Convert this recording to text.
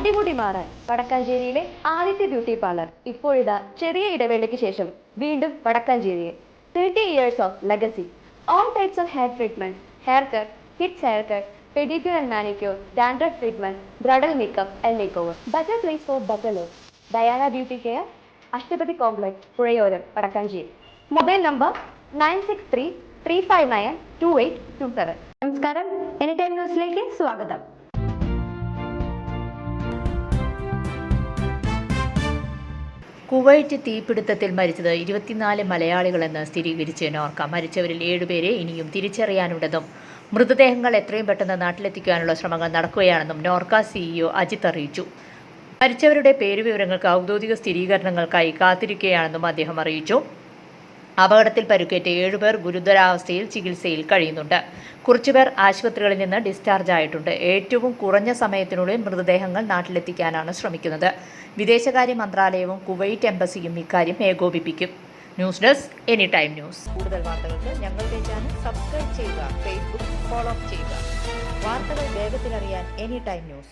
അടിമുടി മാറാൻ വടക്കാഞ്ചേരിയിലെ ആദ്യത്തെ ബ്യൂട്ടി പാർലർ ഇപ്പോഴിതാ ചെറിയ ഇടവേളയ്ക്ക് ശേഷം വീണ്ടും വടക്കാഞ്ചേരിയിൽ 30 years of legacy. All types of hair treatment, haircut, kids haircut, pedicure and manicure, dandruff treatment, bridal makeup and makeover. Better place for better look. Diana Beauty Care, Ashtapati Complex, Purayoram, Vadakkanchery. Mobile number 9633592827. നമസ്കാരം, any time ന്യൂസിലേക്ക് സ്വാഗതം. Kuwait തീപിടുത്തത്തിൽ മരിച്ചത് 24 മലയാളികളെന്ന് സ്ഥിരീകരിച്ച് നോർക്ക. മരിച്ചവരിൽ 7 പേരെ ഇനിയും തിരിച്ചറിയാനുണ്ടെന്നും മൃതദേഹങ്ങൾ എത്രയും പെട്ടെന്ന് നാട്ടിലെത്തിക്കാനുള്ള ശ്രമങ്ങൾ നടക്കുകയാണെന്നും നോർക്ക CEO അജിത് അറിയിച്ചു. മരിച്ചവരുടെ പേരുവിവരങ്ങൾക്ക് ഔദ്യോഗിക സ്ഥിരീകരണങ്ങൾക്കായി കാത്തിരിക്കുകയാണെന്നും അദ്ദേഹം അറിയിച്ചു. അപകടത്തിൽ പരുക്കേറ്റ 7 പേർ ഗുരുതരാവസ്ഥയിൽ ചികിത്സയിൽ കഴിയുന്നുണ്ട്. കുറച്ചുപേർ ആശുപത്രികളിൽ നിന്ന് ഡിസ്ചാർജ് ആയിട്ടുണ്ട്. ഏറ്റവും കുറഞ്ഞ സമയത്തിനുള്ളിൽ മൃതദേഹങ്ങൾ നാട്ടിലെത്തിക്കാനാണ് ശ്രമിക്കുന്നത്. വിദേശകാര്യ മന്ത്രാലയവും കുവൈറ്റ് എംബസിയും ഇക്കാര്യം ഏകോപിപ്പിക്കും. News desk any time news. കൂടുതൽ വാർത്തകൾക്ക് ഞങ്ങളുടെ ചാനൽ സബ്സ്ക്രൈബ് ചെയ്യുക, ഫേസ്ബുക്ക് ഫോളോ ചെയ്യുക. വാർത്തകൾ വേഗത്തിലറിയാൻ എനി ടൈം ന്യൂസ്.